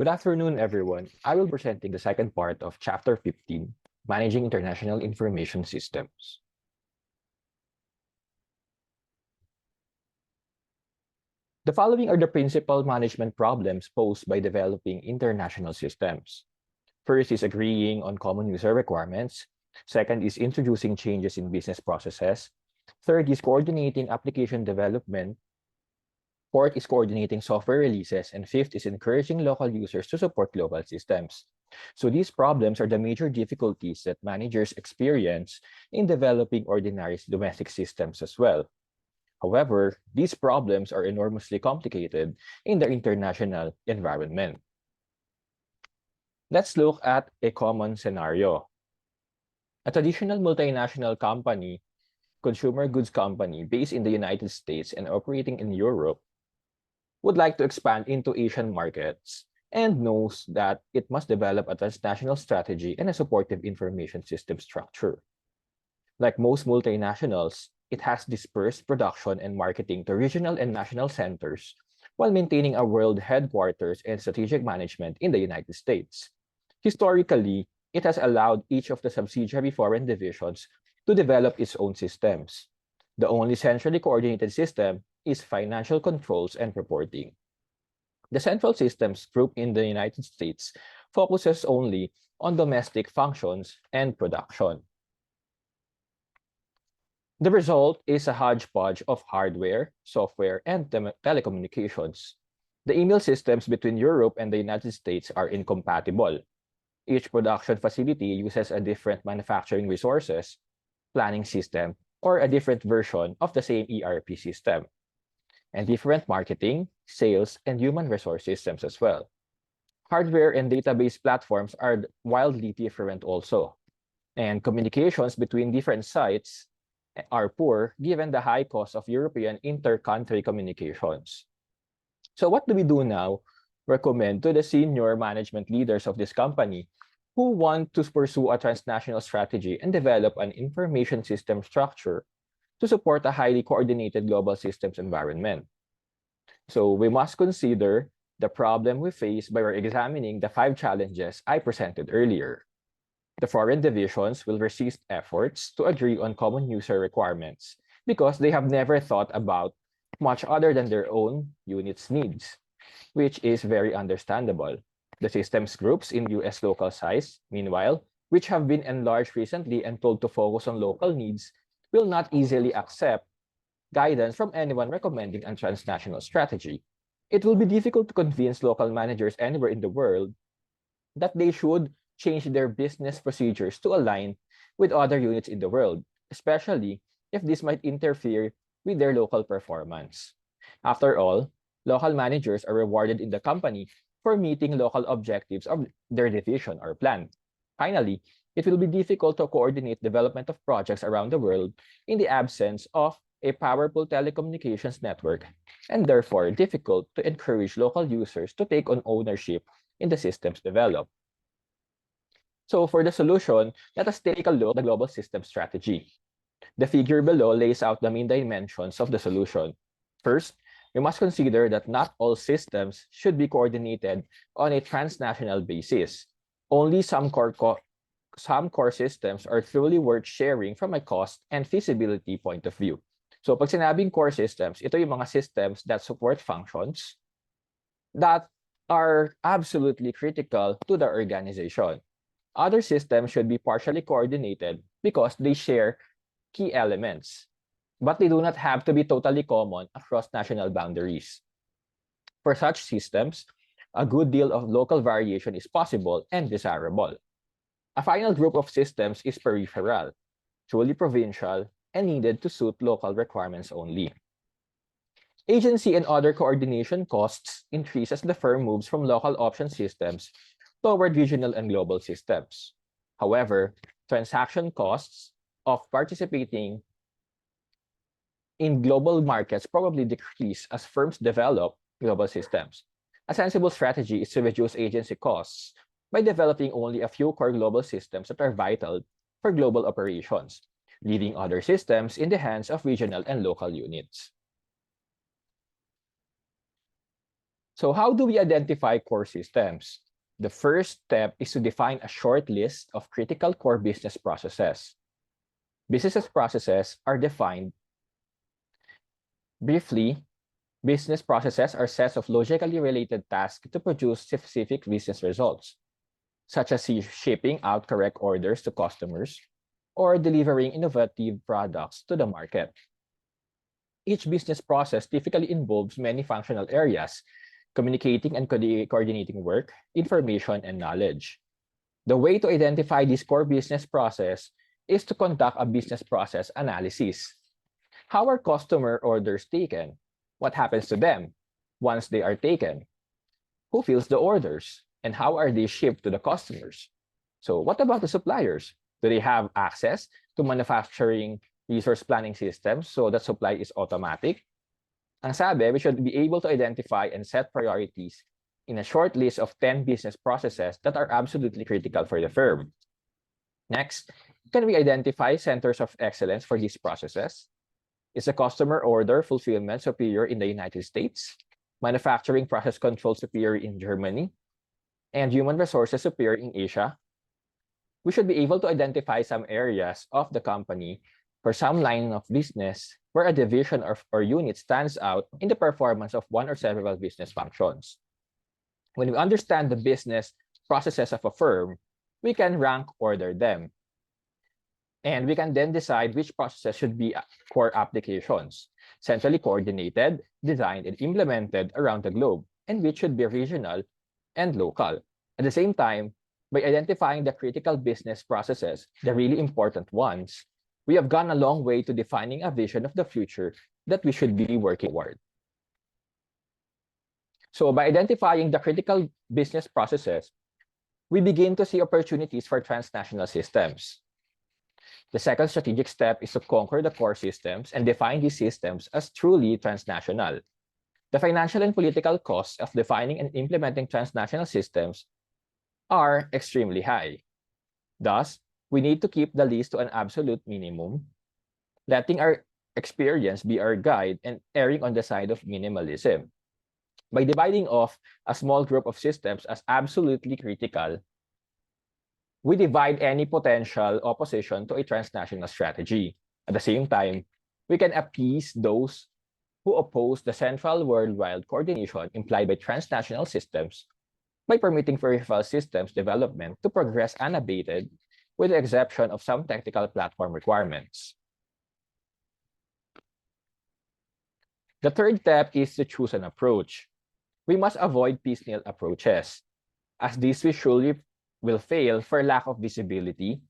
Good afternoon, everyone. I will be presenting the second part of Chapter 15, Managing International Information Systems. The following are the principal management problems posed by developing international systems. First is agreeing on common user requirements. Second is introducing changes in business processes. Third is coordinating application development. Fourth is coordinating software releases, and fifth is encouraging local users to support global systems. So these problems are the major difficulties that managers experience in developing ordinary domestic systems as well. However, these problems are enormously complicated in the international environment. Let's look at a common scenario. A traditional multinational company, consumer goods company based in the United States and operating in Europe, would like to expand into Asian markets and knows that it must develop a transnational strategy and a supportive information system structure. Like most multinationals, it has dispersed production and marketing to regional and national centers while maintaining a world headquarters and strategic management in the United States. Historically, it has allowed each of the subsidiary foreign divisions to develop its own systems. The only centrally coordinated system is financial controls and reporting. The Central Systems Group in the United States focuses only on domestic functions and production. The result is a hodgepodge of hardware, software, and telecommunications. The email systems between Europe and the United States are incompatible. Each production facility uses a different manufacturing resources, planning system, or a different version of the same ERP system, and different marketing, sales, and human resource systems as well. Hardware and database platforms are wildly different also, and communications between different sites are poor given the high cost of European inter-country communications. So what do we do now? Recommend to the senior management leaders of this company who want to pursue a transnational strategy and develop an information system structure to support a highly coordinated global systems environment. So we must consider the problem we face by examining the 5 challenges I presented earlier. The foreign divisions will resist efforts to agree on common user requirements because they have never thought about much other than their own unit's needs, which is very understandable. The systems groups in US local size, meanwhile, which have been enlarged recently and told to focus on local needs, will not easily accept guidance from anyone recommending a transnational strategy. It will be difficult to convince local managers anywhere in the world that they should change their business procedures to align with other units in the world, especially if this might interfere with their local performance. After all, local managers are rewarded in the company for meeting local objectives of their division or plan. Finally, it will be difficult to coordinate development of projects around the world in the absence of a powerful telecommunications network, and therefore difficult to encourage local users to take on ownership in the systems developed. So for the solution, let us take a look at the global system strategy. The figure below lays out the main dimensions of the solution. First, we must consider that not all systems should be coordinated on a transnational basis. Only some core systems are truly worth sharing from a cost and feasibility point of view. So pag sinabing core systems, ito yung mga systems that support functions that are absolutely critical to the organization. Other systems should be partially coordinated because they share key elements, but they do not have to be totally common across national boundaries. For such systems, a good deal of local variation is possible and desirable. A final group of systems is peripheral, truly provincial, and needed to suit local requirements only. Agency and other coordination costs increase as the firm moves from local option systems toward regional and global systems. However, transaction costs of participating in global markets probably decrease as firms develop global systems. A sensible strategy is to reduce agency costs by developing only a few core global systems that are vital for global operations, leaving other systems in the hands of regional and local units. So how do we identify core systems? The first step is to define a short list of critical core business processes. Business processes are defined briefly. Business processes are sets of logically related tasks to produce specific business results, such as shipping out correct orders to customers or delivering innovative products to the market. Each business process typically involves many functional areas, communicating and coordinating work, information, and knowledge. The way to identify this core business process is to conduct a business process analysis. How are customer orders taken? What happens to them once they are taken? Who fills the orders? And how are they shipped to the customers? So what about the suppliers? Do they have access to manufacturing resource planning systems so that supply is automatic? Ang sabi, we should be able to identify and set priorities in a short list of 10 business processes that are absolutely critical for the firm. Next, can we identify centers of excellence for these processes? Is the customer order fulfillment superior in the United States, manufacturing process control superior in Germany, and human resources superior in Asia? We should be able to identify some areas of the company for some line of business where a division or unit stands out in the performance of one or several business functions. When we understand the business processes of a firm, we can rank order them. And we can then decide which processes should be core applications, centrally coordinated, designed, and implemented around the globe, and which should be regional and local. At the same time, by identifying the critical business processes, the really important ones, we have gone a long way to defining a vision of the future that we should be working toward. So by identifying the critical business processes, we begin to see opportunities for transnational systems. The second strategic step is to conquer the core systems and define these systems as truly transnational. The financial and political costs of defining and implementing transnational systems are extremely high. Thus, we need to keep the list to an absolute minimum, letting our experience be our guide and erring on the side of minimalism. By dividing off a small group of systems as absolutely critical, we divide any potential opposition to a transnational strategy. At the same time, we can appease those who oppose the central worldwide coordination implied by transnational systems by permitting peripheral systems development to progress unabated with the exception of some technical platform requirements. The third step is to choose an approach. We must avoid piecemeal approaches, as these will fail for lack of visibility,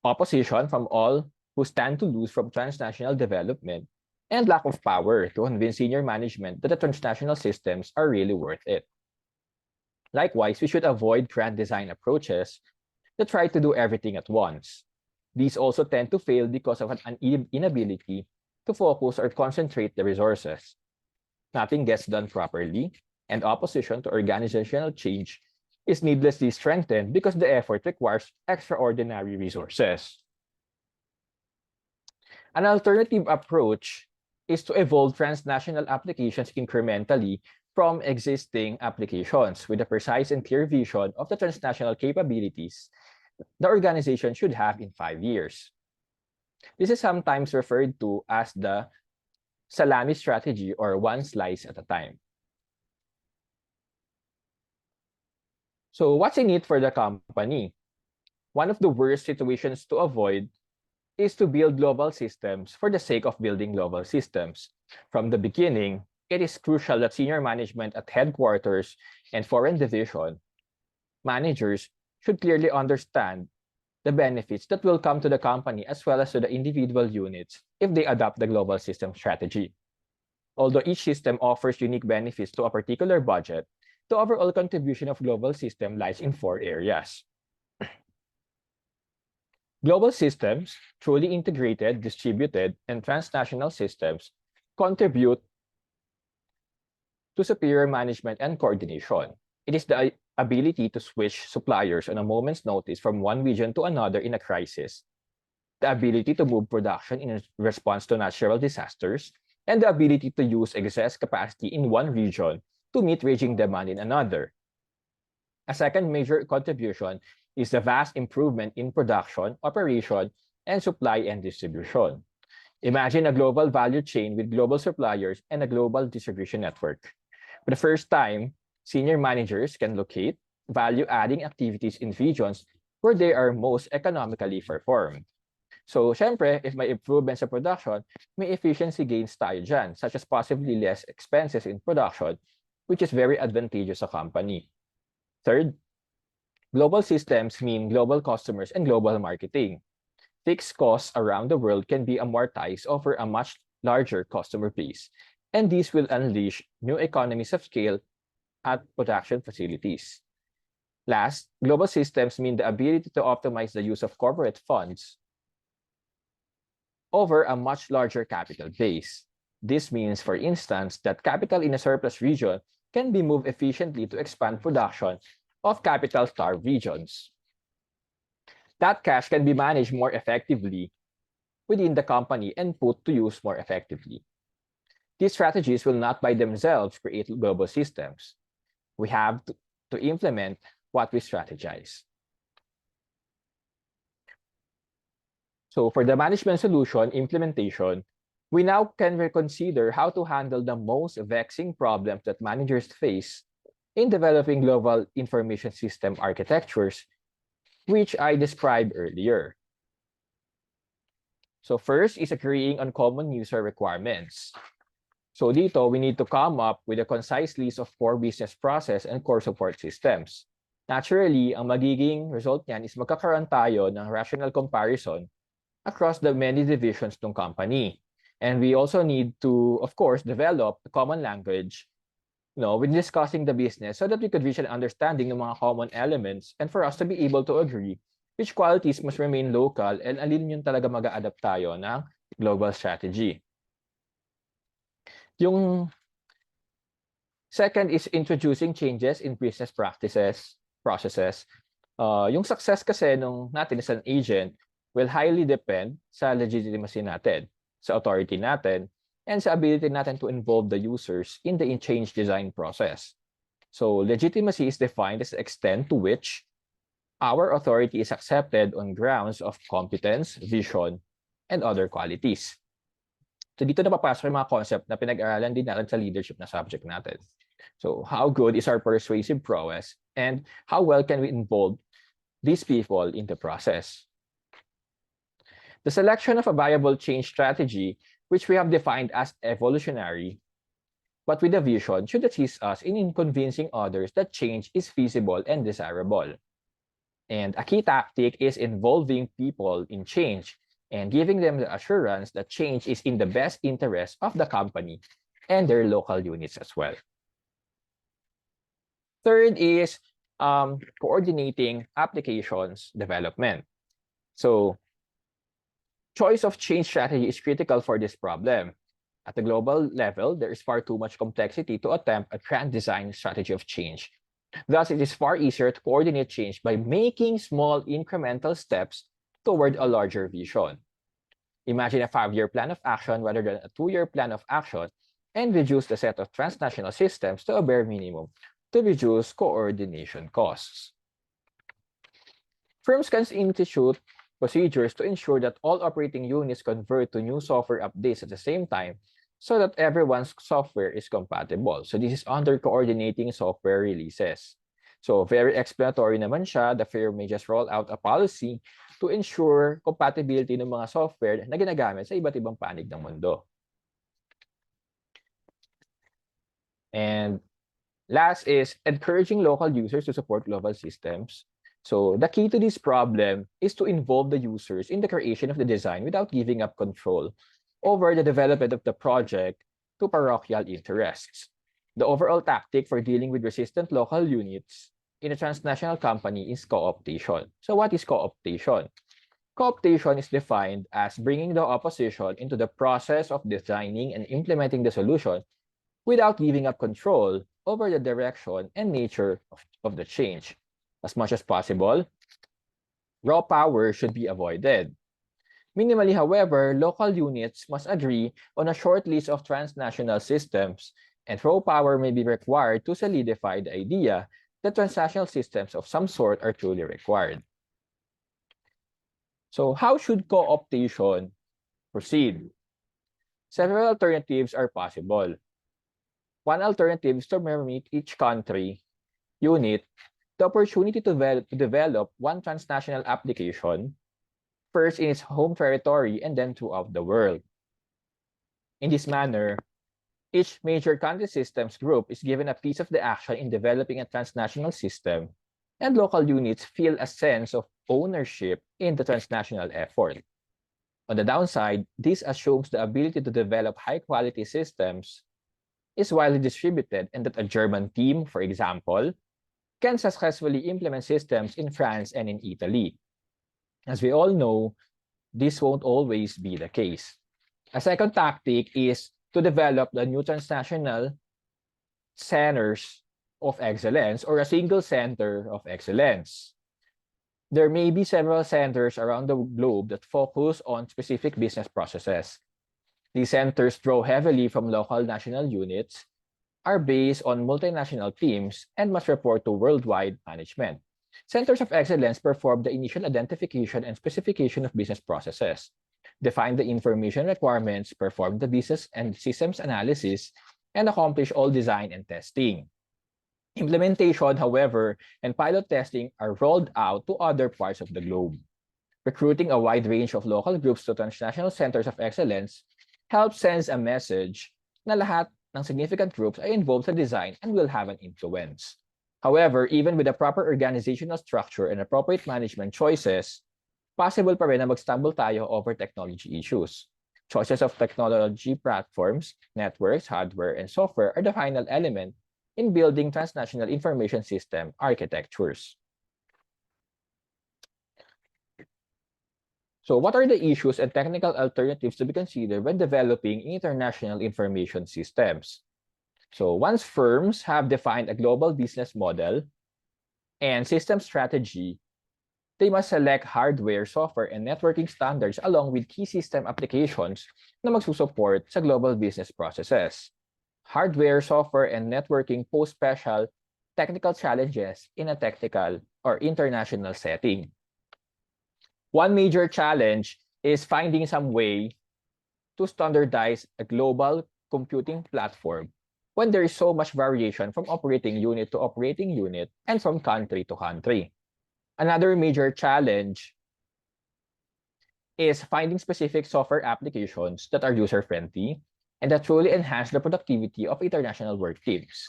opposition from all who stand to lose from transnational development, and lack of power to convince senior management that the transnational systems are really worth it. Likewise, we should avoid grand design approaches that try to do everything at once. These also tend to fail because of an inability to focus or concentrate the resources. Nothing gets done properly, and opposition to organizational change is needlessly strengthened because the effort requires extraordinary resources. An alternative approach is to evolve transnational applications incrementally from existing applications with a precise and clear vision of the transnational capabilities the organization should have in 5 years. This is sometimes referred to as the salami strategy, or one slice at a time. So what's in it for the company? One of the worst situations to avoid is to build global systems for the sake of building global systems. From the beginning, it is crucial that senior management at headquarters and foreign division managers should clearly understand the benefits that will come to the company as well as to the individual units if they adopt the global system strategy. Although each system offers unique benefits to a particular budget, the overall contribution of global system lies in 4 areas. Global systems, truly integrated, distributed, and transnational systems contribute to superior management and coordination. It is the ability to switch suppliers on a moment's notice from one region to another in a crisis, the ability to move production in response to natural disasters, and the ability to use excess capacity in one region to meet raging demand in another. A second major contribution is the vast improvement in production, operation, and supply and distribution. Imagine a global value chain with global suppliers and a global distribution network. For the first time, senior managers can locate value-adding activities in regions where they are most economically performed. So, syempre, if may improvements sa production, may efficiency gains tayo dyan, such as possibly less expenses in production, which is very advantageous sa company. Third, global systems mean global customers and global marketing. Fixed costs around the world can be amortized over a much larger customer base, and these will unleash new economies of scale at production facilities. Last, global systems mean the ability to optimize the use of corporate funds over a much larger capital base. This means, for instance, that capital in a surplus region can be moved efficiently to expand production of capital-starved regions. That cash can be managed more effectively within the company and put to use more effectively. These strategies will not by themselves create global systems. We have to implement what we strategize. So for the management solution implementation, we now can reconsider how to handle the most vexing problems that managers face in developing global information system architectures, which I described earlier. So first is agreeing on common user requirements. So dito, we need to come up with a concise list of core business process and core support systems. Naturally, ang magiging result niyan is magkakaroon tayo ng rational comparison across the many divisions ng company. And we also need to, of course, develop a common language, when discussing the business so that we could reach an understanding ng mga common elements and for us to be able to agree which qualities must remain local and alin yun talaga mag-a-adapt tayo ng global strategy. Yung second is introducing changes in business practices, processes. Yung success kasi natin as an agent will highly depend sa legitimacy natin, sa authority natin, and sa ability natin to involve the users in the change design process. So legitimacy is defined as the extent to which our authority is accepted on grounds of competence, vision, and other qualities. So dito napapasok yung mga concept na pinag-aralan din natin sa leadership na subject natin. So how good is our persuasive prowess and how well can we involve these people in the process? The selection of a viable change strategy, which we have defined as evolutionary, but with a vision, should assist us in convincing others that change is feasible and desirable. And a key tactic is involving people in change and giving them the assurance that change is in the best interest of the company and their local units as well. Third is coordinating applications development. So choice of change strategy is critical for this problem. At the global level, there is far too much complexity to attempt a grand design strategy of change. Thus, it is far easier to coordinate change by making small incremental steps toward a larger vision. Imagine a 5-year plan of action rather than a 2-year plan of action and reduce the set of transnational systems to a bare minimum to reduce coordination costs. Firms can institute procedures to ensure that all operating units convert to new software updates at the same time so that everyone's software is compatible. So this is under coordinating software releases. So very explanatory naman siya. The firm may just roll out a policy to ensure compatibility ng mga software na ginagamit sa iba't ibang panig ng mundo. And last is encouraging local users to support global systems. So the key to this problem is to involve the users in the creation of the design without giving up control over the development of the project to parochial interests. The overall tactic for dealing with resistant local units in a transnational company is co-optation. So what is co-optation? Co-optation is defined as bringing the opposition into the process of designing and implementing the solution without giving up control over the direction and nature of the change. As much as possible, raw power should be avoided. Minimally, however, local units must agree on a short list of transnational systems and raw power may be required to solidify the idea that transnational systems of some sort are truly required. So how should co-optation proceed? Several alternatives are possible. One alternative is to permit each country unit the opportunity to develop one transnational application, first in its home territory and then throughout the world. In this manner, each major country systems group is given a piece of the action in developing a transnational system, and local units feel a sense of ownership in the transnational effort. On the downside, this assumes the ability to develop high-quality systems is widely distributed and that a German team, for example, can successfully implement systems in France and in Italy. As we all know, this won't always be the case. A second tactic is to develop the new transnational centers of excellence or a single center of excellence. There may be several centers around the globe that focus on specific business processes. These centers draw heavily from local national units, are based on multinational teams, and must report to worldwide management. Centers of excellence perform the initial identification and specification of business processes, define the information requirements, perform the business and systems analysis, and accomplish all design and testing. Implementation, however, and pilot testing are rolled out to other parts of the globe. Recruiting a wide range of local groups to transnational centers of excellence helps send a message na lahat ng significant groups ay involved sa design and will have an influence. However, even with a proper organizational structure and appropriate management choices, possible pa rin na mag-stumble tayo over technology issues. Choices of technology platforms, networks, hardware, and software are the final element in building transnational information system architectures. So what are the issues and technical alternatives to be considered when developing international information systems? So once firms have defined a global business model and system strategy, they must select hardware, software, and networking standards along with key system applications na magsusupport sa global business processes. Hardware, software, and networking pose special technical challenges in a technical or international setting. One major challenge is finding some way to standardize a global computing platform when there is so much variation from operating unit to operating unit and from country to country. Another major challenge is finding specific software applications that are user-friendly and that truly enhance the productivity of international work teams.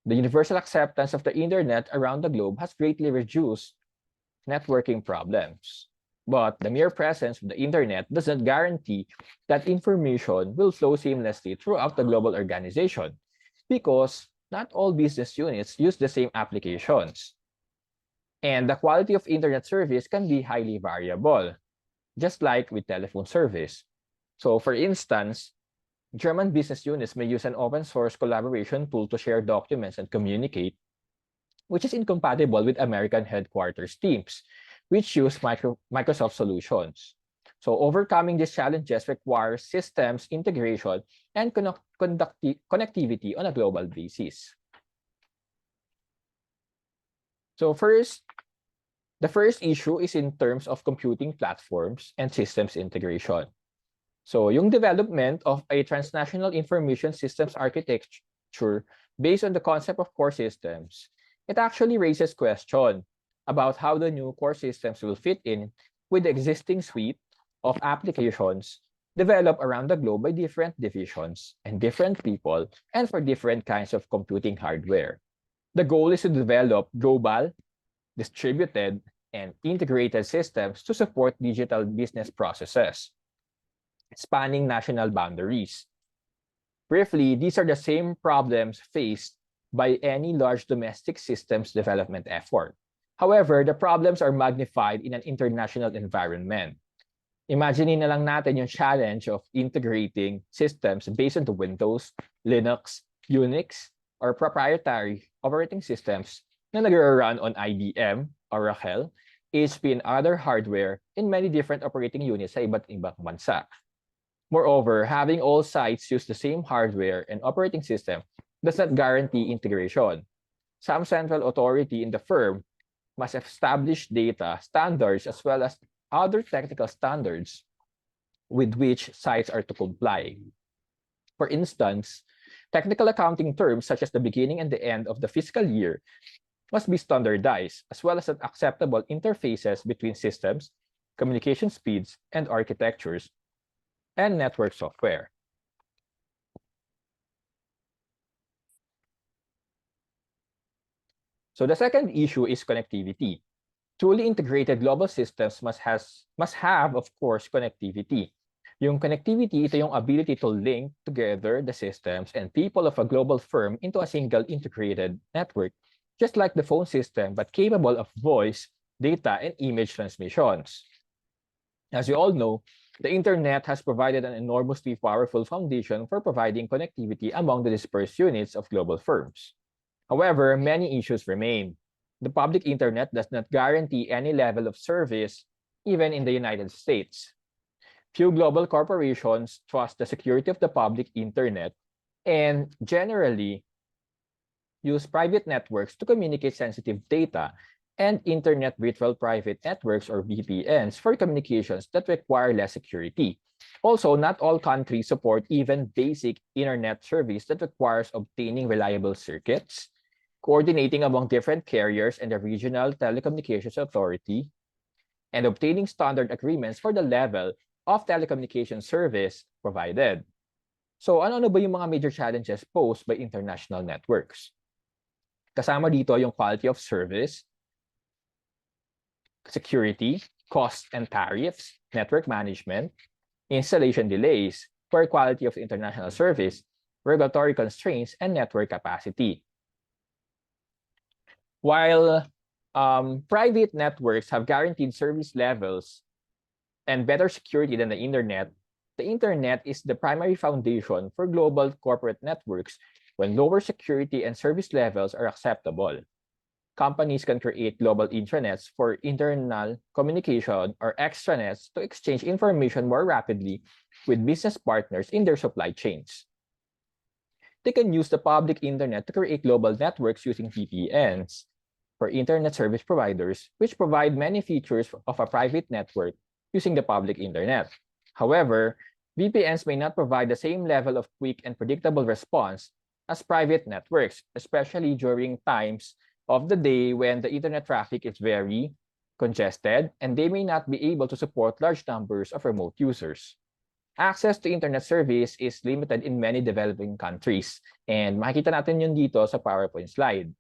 The universal acceptance of the internet around the globe has greatly reduced networking problems. But the mere presence of the internet doesn't guarantee that information will flow seamlessly throughout the global organization because not all business units use the same applications. And the quality of internet service can be highly variable, just like with telephone service. So for instance, German business units may use an open source collaboration tool to share documents and communicate, which is incompatible with American headquarters teams, which use Microsoft solutions. So overcoming these challenges requires systems integration and connectivity on a global basis. So the first issue is in terms of computing platforms and systems integration. So yung development of a transnational information systems architecture based on the concept of core systems, it actually raises questions about how the new core systems will fit in with the existing suite of applications developed around the globe by different divisions and different people and for different kinds of computing hardware. The goal is to develop global, distributed, and integrated systems to support digital business processes, spanning national boundaries. Briefly, these are the same problems faced by any large domestic systems development effort. However, the problems are magnified in an international environment. Imagine na lang natin yung challenge of integrating systems based on the Windows, Linux, Unix, or proprietary operating systems na nag-run on IBM, Oracle, HP, and other hardware in many different operating units sa iba't ibang bansa. Moreover, having all sites use the same hardware and operating system does not guarantee integration. Some central authority in the firm must establish data standards as well as other technical standards with which sites are to comply. For instance, technical accounting terms such as the beginning and the end of the fiscal year must be standardized, as well as acceptable interfaces between systems, communication speeds, and architectures, and network software. So the second issue is connectivity. Truly integrated global systems must have, of course, connectivity. Yung connectivity, ito yung ability to link together the systems and people of a global firm into a single integrated network, just like the phone system, but capable of voice, data, and image transmissions. As you all know, the internet has provided an enormously powerful foundation for providing connectivity among the dispersed units of global firms. However, many issues remain. The public internet does not guarantee any level of service, even in the United States. Few global corporations trust the security of the public internet and generally use private networks to communicate sensitive data and internet virtual private networks or VPNs for communications that require less security. Also, not all countries support even basic internet service that requires obtaining reliable circuits, coordinating among different carriers and the regional telecommunications authority, and obtaining standard agreements for the level of telecommunication service provided. So ano ba yung mga major challenges posed by international networks? Kasama dito yung quality of service, security, cost and tariffs, network management, installation delays, poor quality of international service, regulatory constraints, and network capacity. While private networks have guaranteed service levels and better security than the internet is the primary foundation for global corporate networks when lower security and service levels are acceptable. Companies can create global intranets for internal communication or extranets to exchange information more rapidly with business partners in their supply chains. They can use the public internet to create global networks using VPNs for internet service providers, which provide many features of a private network using the public internet. However, VPNs may not provide the same level of quick and predictable response as private networks, especially during times of the day when the internet traffic is very congested and they may not be able to support large numbers of remote users. Access to internet service is limited in many developing countries, and makikita natin yun dito sa PowerPoint slide.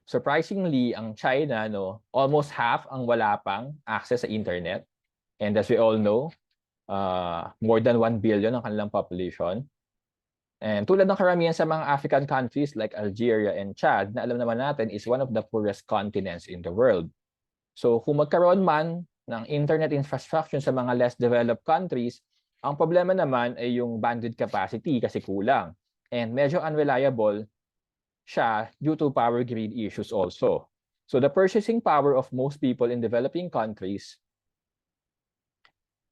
Surprisingly, ang China, almost half ang wala pang access sa internet. And as we all know, more than 1 billion ang kanilang population. And tulad ng karamihan sa mga African countries like Algeria and Chad, na alam naman natin is one of the poorest continents in the world. So kung magkaroon man ng internet infrastructure sa mga less developed countries, ang problema naman ay yung bandwidth capacity kasi kulang. And medyo unreliable siya due to power grid issues also. So the purchasing power of most people in developing countries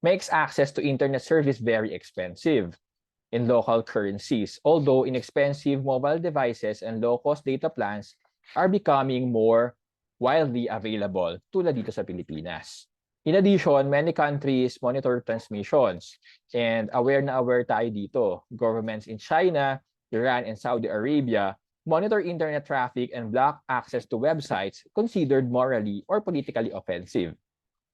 makes access to internet service very expensive in local currencies, although inexpensive mobile devices and low-cost data plans are becoming more widely available, tulad dito sa Pilipinas. In addition, many countries monitor transmissions, and aware tayo dito. Governments in China, Iran, and Saudi Arabia monitor internet traffic and block access to websites considered morally or politically offensive.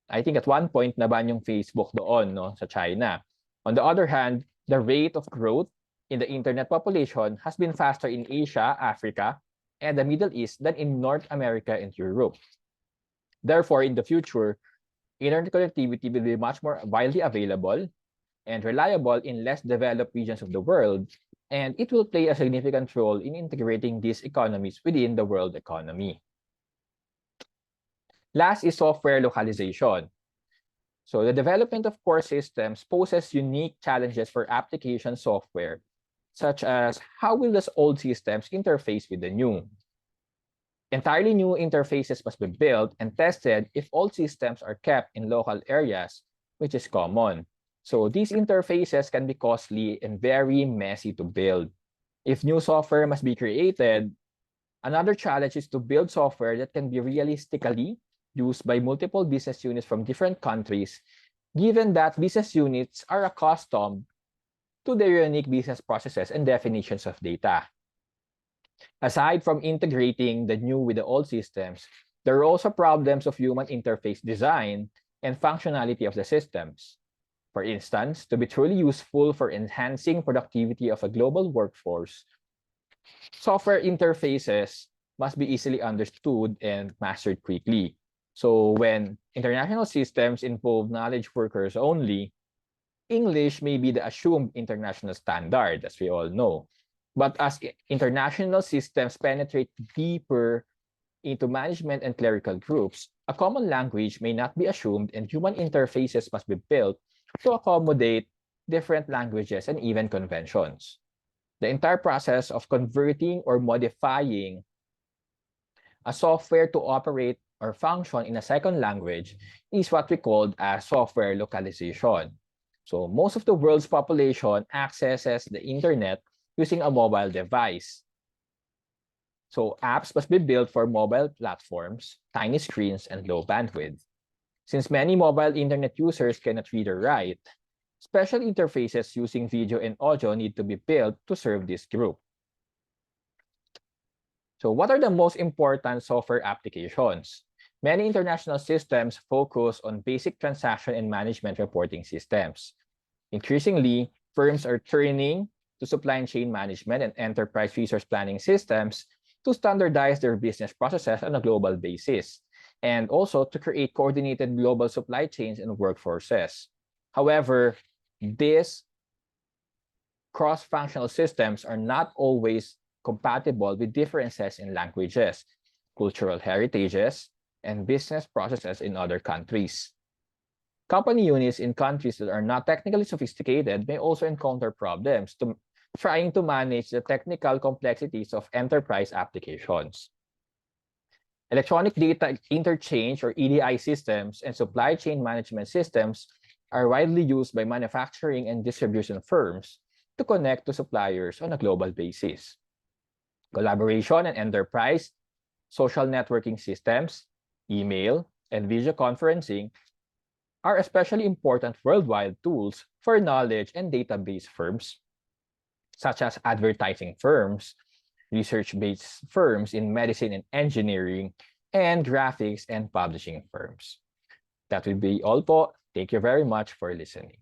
I think at one point naban yung Facebook doon sa China. On the other hand, the rate of growth in the internet population has been faster in Asia, Africa, and the Middle East than in North America and Europe. Therefore, in the future, internet connectivity will be much more widely available and reliable in less developed regions of the world, and it will play a significant role in integrating these economies within the world economy. Last is software localization. So the development of core systems poses unique challenges for application software, such as how will those old systems interface with the new? Entirely new interfaces must be built and tested if old systems are kept in local areas, which is common. So these interfaces can be costly and very messy to build. If new software must be created, another challenge is to build software that can be realistically used by multiple business units from different countries, given that business units are accustomed to their unique business processes and definitions of data. Aside from integrating the new with the old systems, there are also problems of human interface design and functionality of the systems. For instance, to be truly useful for enhancing productivity of a global workforce, software interfaces must be easily understood and mastered quickly. So when international systems involve knowledge workers only, English may be the assumed international standard, as we all know. But as international systems penetrate deeper into management and clerical groups, a common language may not be assumed and human interfaces must be built to accommodate different languages and even conventions. The entire process of converting or modifying a software to operate or function in a second language is what we call as software localization. So most of the world's population accesses the internet using a mobile device. So apps must be built for mobile platforms, tiny screens, and low bandwidth. Since many mobile internet users cannot read or write, special interfaces using video and audio need to be built to serve this group. So what are the most important software applications? Many international systems focus on basic transaction and management reporting systems. Increasingly, firms are turning to supply chain management and enterprise resource planning systems to standardize their business processes on a global basis, and also to create coordinated global supply chains and workforces. However, these cross-functional systems are not always compatible with differences in languages, cultural heritages, and business processes in other countries. Company units in countries that are not technically sophisticated may also encounter problems trying to manage the technical complexities of enterprise applications. Electronic data interchange or EDI systems and supply chain management systems are widely used by manufacturing and distribution firms to connect to suppliers on a global basis. Collaboration and enterprise social networking systems, email, and video conferencing are especially important worldwide tools for knowledge and database firms, such as advertising firms, research-based firms in medicine and engineering, and graphics and publishing firms. That will be all po. Thank you very much for listening.